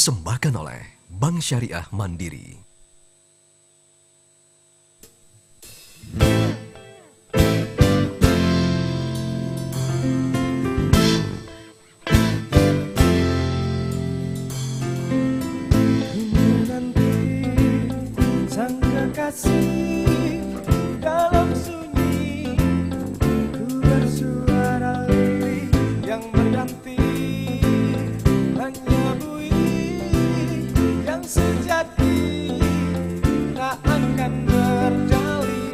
Dipersembahkan oleh Bank Syariah Mandiri. Sang kekasih dalam sunyi, ku bersuara lirih yang berganti, hanya buih yang sejati tak akan berdalih.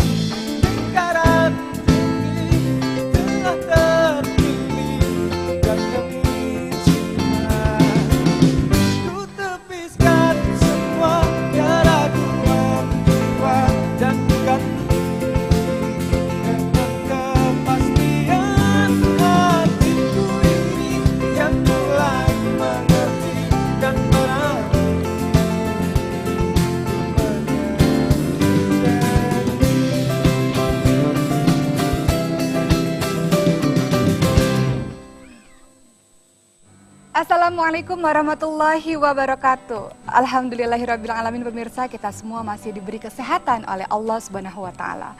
Lingkaran bumi telah terpilih dan demi cinta ku tepiskan semua keraguan jiwa dan ganti dengan kepastian hatiku ini yang mulai mengerti dan berani Assalamualaikum warahmatullahi wabarakatuh. Alhamdulillahirrabbilalamin, pemirsa, kita semua masih diberi kesehatan oleh Allah Subhanahu wa Ta'ala.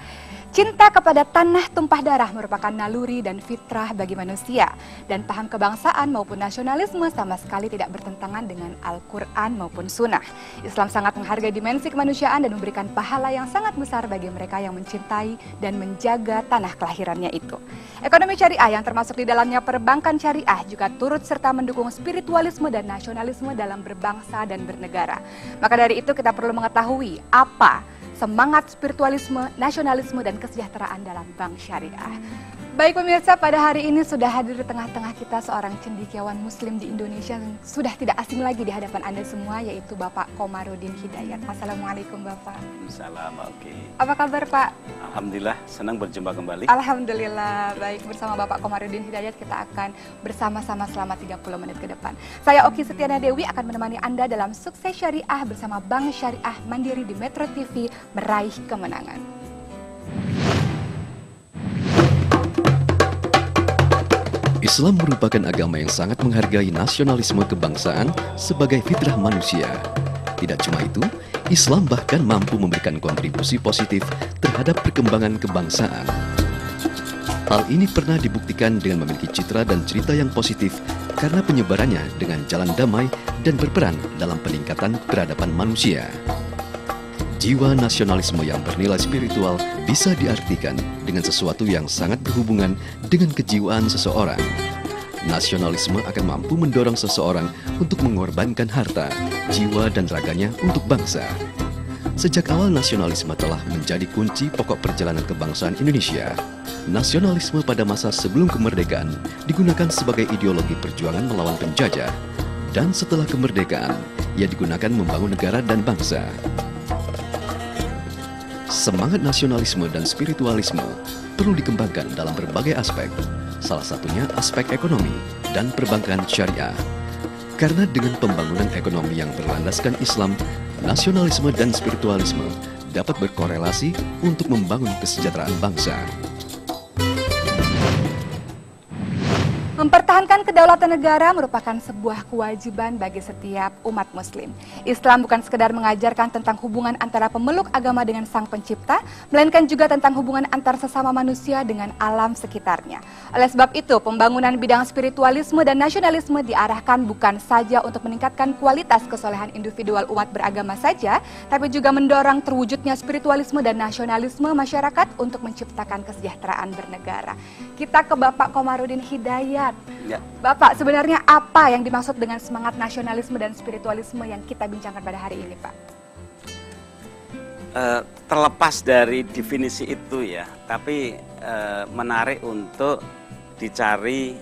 Cinta kepada tanah tumpah darah merupakan naluri dan fitrah bagi manusia, dan paham kebangsaan maupun nasionalisme sama sekali tidak bertentangan dengan Al-Quran maupun Sunnah. Islam sangat menghargai dimensi kemanusiaan dan memberikan pahala yang sangat besar bagi mereka yang mencintai dan menjaga tanah kelahirannya itu. Ekonomi syariah yang termasuk di dalamnya perbankan syariah juga turut serta mendukung spiritualisme dan nasionalisme dalam berbangsa dan bernegara. Maka dari itu kita perlu mengetahui apa semangat spiritualisme, nasionalisme, dan kesejahteraan dalam bank syariah. Baik pemirsa, pada hari ini sudah hadir di tengah-tengah kita seorang cendekiawan muslim di Indonesia yang sudah tidak asing lagi di hadapan Anda semua, yaitu Bapak Komarudin Hidayat. Assalamualaikum Bapak. Salam, oke. Apa kabar Pak? Alhamdulillah, senang berjumpa kembali. Alhamdulillah, baik, bersama Bapak Komarudin Hidayat kita akan bersama-sama selama 30 menit ke depan. Saya Oki Setiana Dewi akan menemani Anda dalam Sukses Syariah bersama Bank Syariah Mandiri di Metro TV, meraih kemenangan. Islam merupakan agama yang sangat menghargai nasionalisme kebangsaan sebagai fitrah manusia. Tidak cuma itu, Islam bahkan mampu memberikan kontribusi positif terhadap perkembangan kebangsaan. Hal ini pernah dibuktikan dengan memiliki citra dan cerita yang positif karena penyebarannya dengan jalan damai dan berperan dalam peningkatan peradaban manusia. Jiwa nasionalisme yang bernilai spiritual bisa diartikan dengan sesuatu yang sangat berhubungan dengan kejiwaan seseorang. Nasionalisme akan mampu mendorong seseorang untuk mengorbankan harta, jiwa, dan raganya untuk bangsa. Sejak awal nasionalisme telah menjadi kunci pokok perjalanan kebangsaan Indonesia. Nasionalisme pada masa sebelum kemerdekaan digunakan sebagai ideologi perjuangan melawan penjajah. Dan setelah kemerdekaan, ia digunakan membangun negara dan bangsa. Semangat nasionalisme dan spiritualisme perlu dikembangkan dalam berbagai aspek, salah satunya aspek ekonomi dan perbankan syariah. Karena dengan pembangunan ekonomi yang berlandaskan Islam, nasionalisme dan spiritualisme dapat berkorelasi untuk membangun kesejahteraan bangsa. Mempertahankan kedaulatan negara merupakan sebuah kewajiban bagi setiap umat muslim. Islam bukan sekedar mengajarkan tentang hubungan antara pemeluk agama dengan sang pencipta, melainkan juga tentang hubungan antar sesama manusia dengan alam sekitarnya. Oleh sebab itu, pembangunan bidang spiritualisme dan nasionalisme diarahkan bukan saja untuk meningkatkan kualitas kesolehan individual umat beragama saja, tapi juga mendorong terwujudnya spiritualisme dan nasionalisme masyarakat untuk menciptakan kesejahteraan bernegara. Kita ke Bapak Komarudin Hidayat. Ya. Bapak, sebenarnya apa yang dimaksud dengan semangat nasionalisme dan spiritualisme yang kita bincangkan pada hari ini, Pak? Terlepas dari definisi itu ya, tapi menarik untuk dicari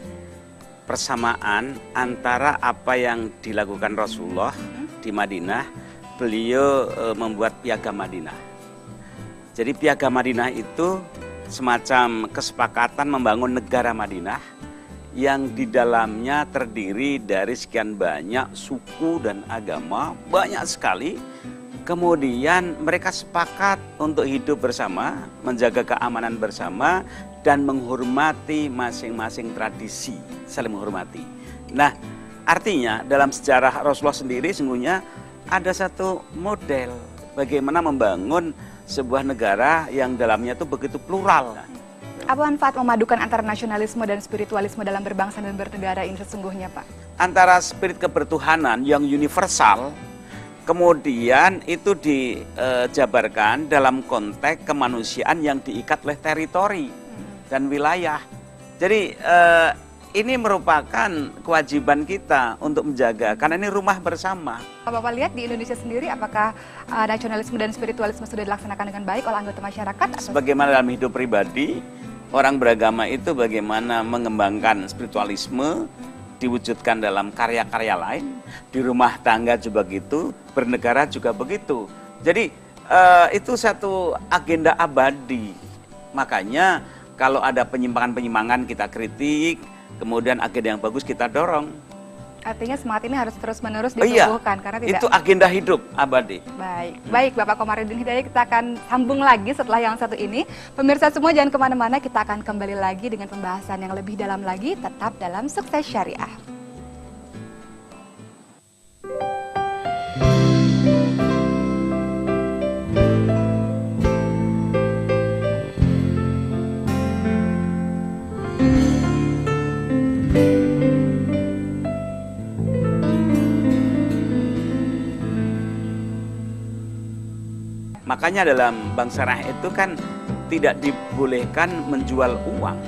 persamaan antara apa yang dilakukan Rasulullah di Madinah. Beliau membuat Piagam Madinah. Jadi Piagam Madinah itu semacam kesepakatan membangun negara Madinah yang di dalamnya terdiri dari sekian banyak suku dan agama, banyak sekali. Kemudian mereka sepakat untuk hidup bersama, menjaga keamanan bersama, dan menghormati masing-masing tradisi, saling menghormati. Nah, Artinya dalam sejarah Rasulullah sendiri sungguhnya ada satu model bagaimana membangun sebuah negara yang dalamnya itu begitu plural. Apa manfaat memadukan antara nasionalisme dan spiritualisme dalam berbangsa dan bernegara ini sesungguhnya, Pak? Antara spirit kebertuhanan yang universal, kemudian itu dijabarkan dalam konteks kemanusiaan yang diikat oleh teritori dan wilayah. Jadi ini merupakan kewajiban kita untuk menjaga, karena ini rumah bersama. Bapak lihat di Indonesia sendiri, apakah nasionalisme dan spiritualisme sudah dilaksanakan dengan baik oleh anggota masyarakat? Sebagaimana dalam hidup pribadi, orang beragama itu bagaimana mengembangkan spiritualisme, diwujudkan dalam karya-karya lain, di rumah tangga juga begitu, bernegara juga begitu. Jadi itu satu agenda abadi. Makanya kalau ada penyimpangan-penyimpangan kita kritik, kemudian agenda yang bagus kita dorong. Artinya semangat ini harus terus-menerus Iya, ditumbuhkan karena tidak. itu agenda hidup abadi. Baik Bapak Komarudin Hidayat, kita akan sambung lagi setelah yang satu ini. Pemirsa semua jangan kemana-mana, kita akan kembali lagi dengan pembahasan yang lebih dalam lagi, tetap dalam Sukses Syariah. Makanya dalam bank syariah itu kan tidak dibolehkan menjual uang.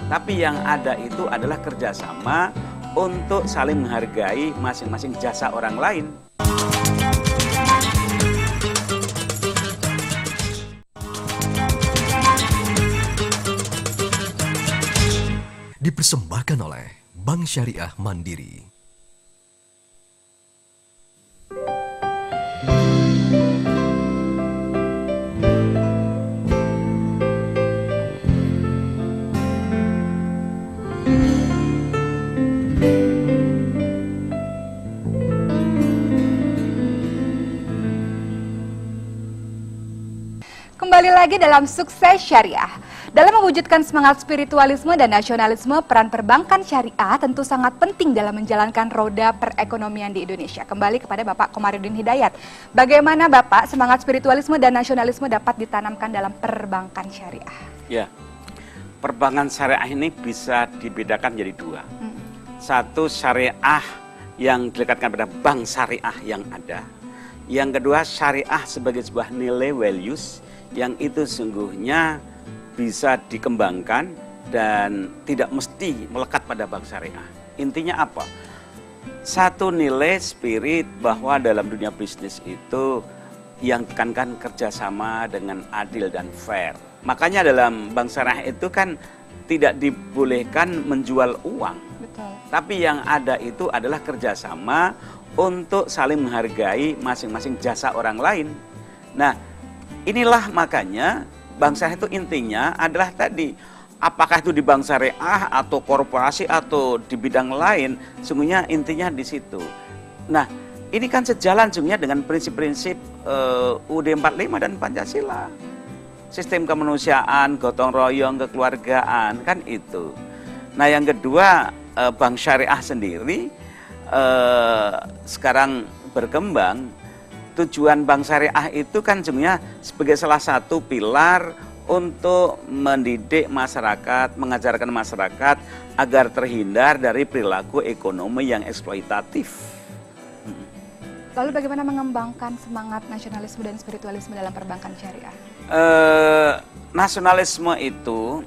Tapi yang ada itu adalah kerjasama untuk saling menghargai masing-masing jasa orang lain. Dipersembahkan oleh Bank Syariah Mandiri. Kembali lagi dalam Sukses Syariah. Dalam mewujudkan semangat spiritualisme dan nasionalisme, peran perbankan syariah tentu sangat penting dalam menjalankan roda perekonomian di Indonesia. Kembali kepada Bapak Komarudin Hidayat. Bagaimana Bapak semangat spiritualisme dan nasionalisme dapat ditanamkan dalam perbankan syariah? Ya, perbankan syariah ini bisa dibedakan jadi dua. Satu, syariah yang dilekatkan pada bank syariah yang ada. Yang kedua, syariah sebagai sebuah nilai values yang itu sungguhnya bisa dikembangkan dan tidak mesti melekat pada bank syariah. Intinya apa? Satu, nilai spirit bahwa dalam dunia bisnis itu yang ditekankan kerjasama dengan adil dan fair. Makanya dalam bank syariah itu kan tidak dibolehkan menjual uang. Betul. Tapi yang ada itu adalah kerjasama untuk saling menghargai masing-masing jasa orang lain. Nah, inilah makanya bank syariah itu intinya adalah tadi, apakah itu di bank syariah atau korporasi atau di bidang lain, sungguhnya intinya di situ. Nah, ini kan sejalan sungguhnya dengan prinsip-prinsip UUD 45 dan Pancasila. Sistem kemanusiaan, gotong royong, kekeluargaan, kan itu. Nah, yang kedua, bank syariah sendiri sekarang berkembang. Tujuan bank syariah itu kan sebenarnya sebagai salah satu pilar untuk mendidik masyarakat, mengajarkan masyarakat agar terhindar dari perilaku ekonomi yang eksploitatif. Lalu bagaimana mengembangkan semangat nasionalisme dan spiritualisme dalam perbankan syariah? Nasionalisme itu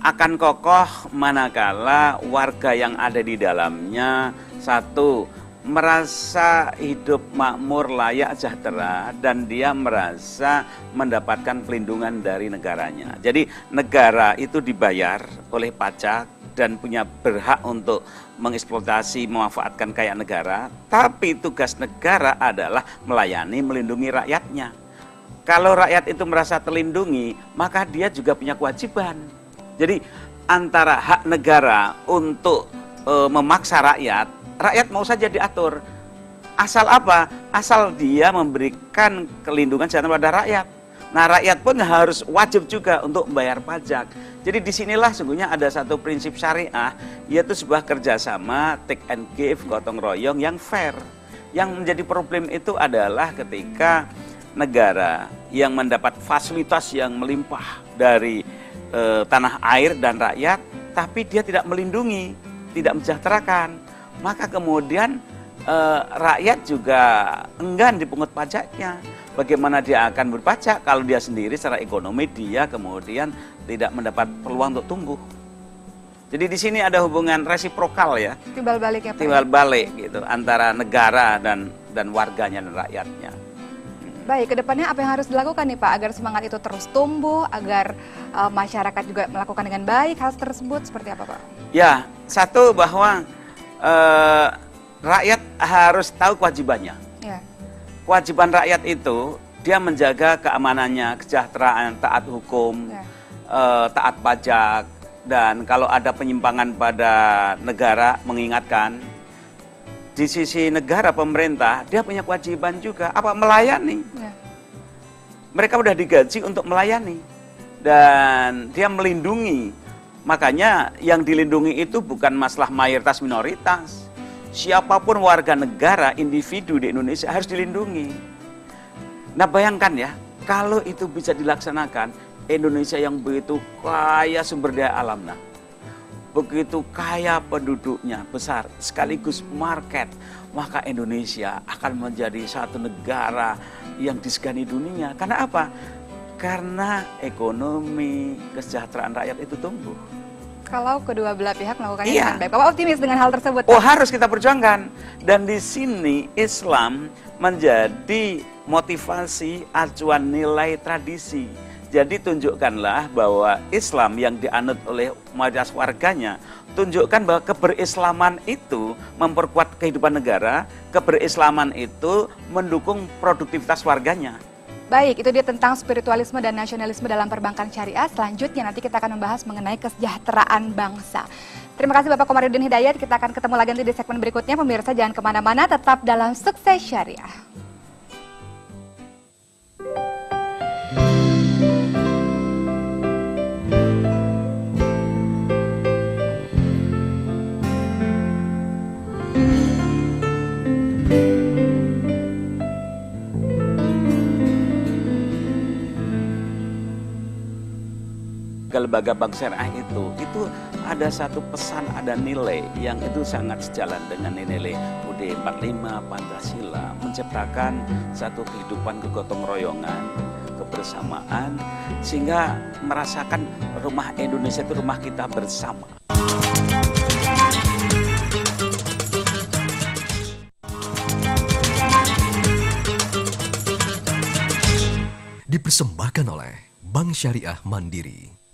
akan kokoh manakala warga yang ada di dalamnya, satu, merasa hidup makmur, layak, sejahtera, dan dia merasa mendapatkan pelindungan dari negaranya. Jadi negara itu dibayar oleh pajak dan punya berhak untuk mengeksploitasi, memanfaatkan kaya negara, tapi tugas negara adalah melayani, melindungi rakyatnya. Kalau rakyat itu merasa terlindungi, maka dia juga punya kewajiban. Jadi antara hak negara untuk memaksa rakyat mau saja diatur. Asal apa? Asal dia memberikan kelindungan pada rakyat. Nah, rakyat pun harus wajib juga untuk membayar pajak. Jadi disinilah sungguhnya ada satu prinsip syariah, yaitu sebuah kerjasama take and give, gotong royong yang fair. Yang menjadi problem itu adalah ketika negara yang mendapat fasilitas yang melimpah dari tanah air dan rakyat, tapi dia tidak melindungi, tidak mensejahterakan, maka kemudian rakyat juga enggan dipungut pajaknya. Bagaimana dia akan berpajak kalau dia sendiri secara ekonomi dia kemudian tidak mendapat peluang untuk tumbuh. Jadi di sini ada hubungan resiprokal ya, Timbal balik ya Pak. timbal balik gitu antara negara dan warganya dan rakyatnya. Baik, kedepannya apa yang harus dilakukan nih Pak agar semangat itu terus tumbuh, agar masyarakat juga melakukan dengan baik hal tersebut, seperti apa Pak? Ya, satu bahwa rakyat harus tahu kewajibannya. Ya. Kewajiban rakyat itu dia menjaga keamanannya, kesejahteraan, taat hukum, Ya. taat pajak, dan kalau ada penyimpangan pada negara mengingatkan. Di sisi negara pemerintah dia punya kewajiban juga apa melayani. Ya. Mereka udah digaji untuk melayani dan dia melindungi. Makanya yang dilindungi itu bukan masalah mayoritas minoritas. Siapapun warga negara, individu di Indonesia harus dilindungi. Nah bayangkan ya, kalau itu bisa dilaksanakan, Indonesia yang begitu kaya sumber daya alam, nah, begitu kaya penduduknya besar, sekaligus market, maka Indonesia akan menjadi satu negara yang disegani dunia. Karena apa? Karena ekonomi, kesejahteraan rakyat itu tumbuh. Kalau kedua belah pihak melakukannya Iya. dengan baik. Bapak optimis dengan hal tersebut? Oh, Pak? harus kita perjuangkan. Dan di sini Islam menjadi motivasi, acuan nilai tradisi. Jadi tunjukkanlah bahwa Islam yang dianut oleh mayoritas warganya, tunjukkan bahwa keberislaman itu memperkuat kehidupan negara, keberislaman itu mendukung produktivitas warganya. Baik, itu dia tentang spiritualisme dan nasionalisme dalam perbankan syariah. Selanjutnya nanti kita akan membahas mengenai kesejahteraan bangsa. Terima kasih Bapak Komarudin Hidayat. Kita akan ketemu lagi nanti di segmen berikutnya. Pemirsa jangan kemana-mana, tetap dalam Sukses Syariah. Lembaga bank syariah itu ada satu pesan, ada nilai yang itu sangat sejalan dengan nilai UUD 45 Pancasila, menciptakan satu kehidupan kegotong royongan, kebersamaan, sehingga merasakan rumah Indonesia itu rumah kita bersama. Dipersembahkan oleh Bank Syariah Mandiri.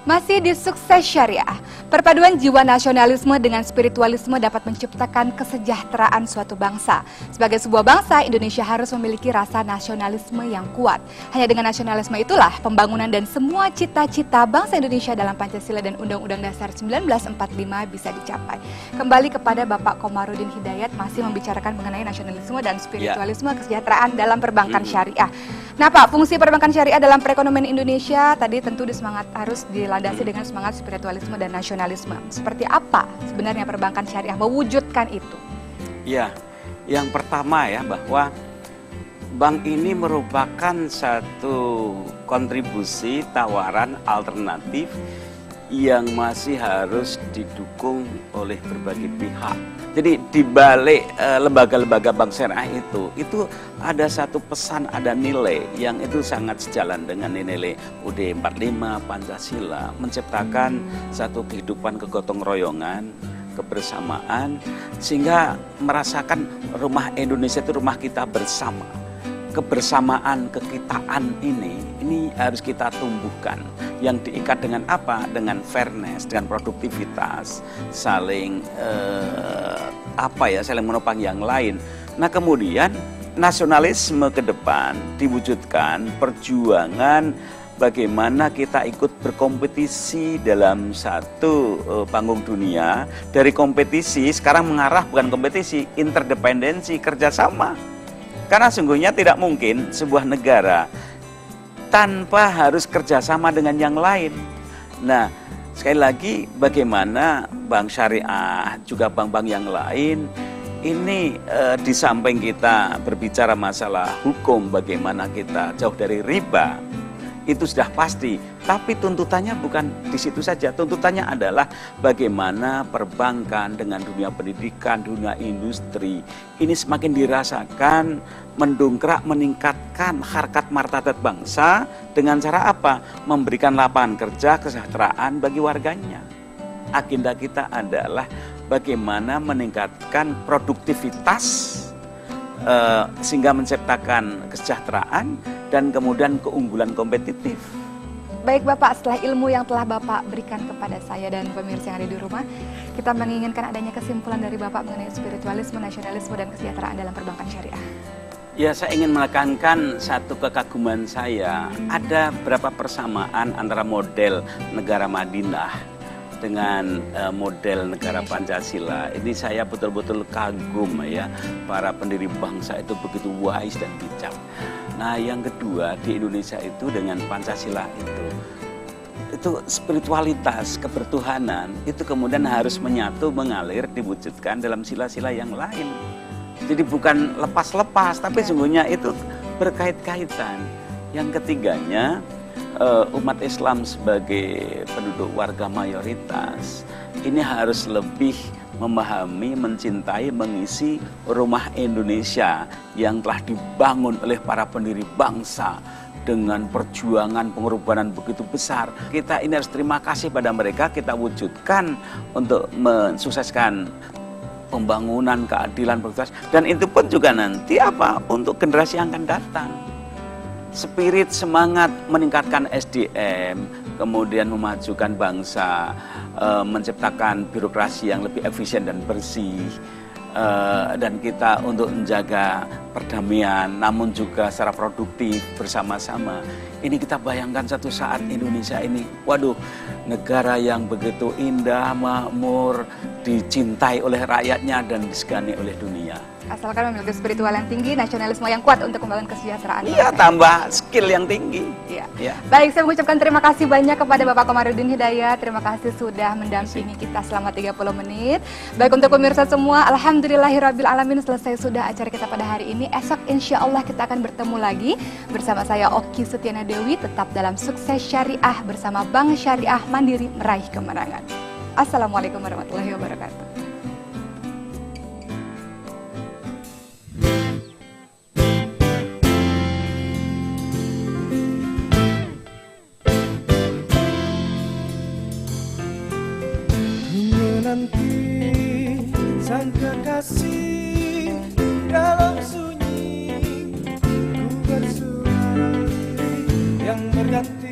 Masih di Sukses Syariah, perpaduan jiwa nasionalisme dengan spiritualisme dapat menciptakan kesejahteraan suatu bangsa. Sebagai sebuah bangsa, Indonesia harus memiliki rasa nasionalisme yang kuat. Hanya dengan nasionalisme itulah pembangunan dan semua cita-cita bangsa Indonesia dalam Pancasila dan Undang-Undang Dasar 1945 bisa dicapai. Kembali kepada Bapak Komarudin Hidayat, masih membicarakan mengenai nasionalisme dan spiritualisme kesejahteraan dalam perbankan syariah. Nah Pak, fungsi perbankan syariah dalam perekonomian Indonesia tadi tentu harus dilandasi dengan semangat spiritualisme dan nasionalisme. Seperti apa sebenarnya perbankan syariah mewujudkan itu? Ya, yang pertama ya bahwa bank ini merupakan satu kontribusi tawaran alternatif yang masih harus didukung oleh berbagai pihak. Jadi di balik lembaga-lembaga bank syariah itu ada satu pesan, ada nilai yang itu sangat sejalan dengan nilai UUD 45 Pancasila, menciptakan satu kehidupan kegotong royongan, kebersamaan, sehingga merasakan rumah Indonesia itu rumah kita bersama. Kebersamaan, kekitaan ini ini harus kita tumbuhkan. Yang diikat dengan apa? Dengan fairness, dengan produktivitas, saling saling menopang yang lain. Nah kemudian nasionalisme ke depan diwujudkan perjuangan bagaimana kita ikut berkompetisi dalam satu panggung dunia. Dari kompetisi sekarang mengarah bukan kompetisi, interdependensi, kerjasama. Karena sungguhnya tidak mungkin sebuah negara tanpa harus kerjasama dengan yang lain. Nah, sekali lagi bagaimana bank syariah, juga bank-bank yang lain, ini di samping kita berbicara masalah hukum, bagaimana kita jauh dari riba, itu sudah pasti. Tapi tuntutannya bukan di situ saja. Tuntutannya adalah bagaimana perbankan dengan dunia pendidikan, dunia industri, ini semakin dirasakan, mendongkrak, meningkatkan harkat martabat bangsa dengan cara apa? Memberikan lapangan kerja, kesejahteraan bagi warganya. Agenda kita adalah bagaimana meningkatkan produktivitas sehingga menciptakan kesejahteraan dan kemudian keunggulan kompetitif. Baik Bapak, setelah ilmu yang telah Bapak berikan kepada saya dan pemirsa yang ada di rumah, kita menginginkan adanya kesimpulan dari Bapak mengenai spiritualisme, nasionalisme, dan kesejahteraan dalam perbankan syariah. Ya, saya ingin menekankan satu kekaguman saya. Ada berapa persamaan antara model negara Madinah dengan model negara Pancasila. Ini saya betul-betul kagum ya, para pendiri bangsa itu begitu wise dan bijak. Nah yang kedua, di Indonesia itu dengan Pancasila itu spiritualitas, kebertuhanan itu kemudian harus menyatu, mengalir, diwujudkan dalam sila-sila yang lain. Jadi bukan lepas-lepas, tapi sungguhnya itu berkait-kaitan. Yang ketiganya, umat Islam sebagai penduduk warga mayoritas ini harus lebih memahami, mencintai, mengisi rumah Indonesia yang telah dibangun oleh para pendiri bangsa dengan perjuangan pengorbanan begitu besar. Kita ini harus terima kasih pada mereka, kita wujudkan untuk mensukseskan pembangunan, keadilan, produktivitas, dan itu pun juga nanti untuk generasi yang akan datang. Spirit, semangat meningkatkan SDM, kemudian memajukan bangsa, menciptakan birokrasi yang lebih efisien dan bersih, dan kita untuk menjaga perdamaian, namun juga secara produktif bersama-sama. Ini kita bayangkan satu saat Indonesia ini, waduh, negara yang begitu indah, makmur, dicintai oleh rakyatnya dan disegani oleh dunia. Asalkan memiliki spiritual yang tinggi, nasionalisme yang kuat untuk membangun kesejahteraan. Iya, tambah skill yang tinggi. Iya. Ya. Baik, saya mengucapkan terima kasih banyak kepada Bapak Komarudin Hidayat. Terima kasih sudah mendampingi kita selama 30 menit. Baik, untuk pemirsa semua, alhamdulillahirrabbilalamin, selesai sudah acara kita pada hari ini. Esok insya Allah kita akan bertemu lagi bersama saya Oki Setiana Dewi, tetap dalam Sukses Syariah bersama Bank Syariah Mandiri meraih kemenangan. Assalamualaikum warahmatullahi wabarakatuh. Nanti sang kekasih dalam sunyi ku bersuara yang bergantung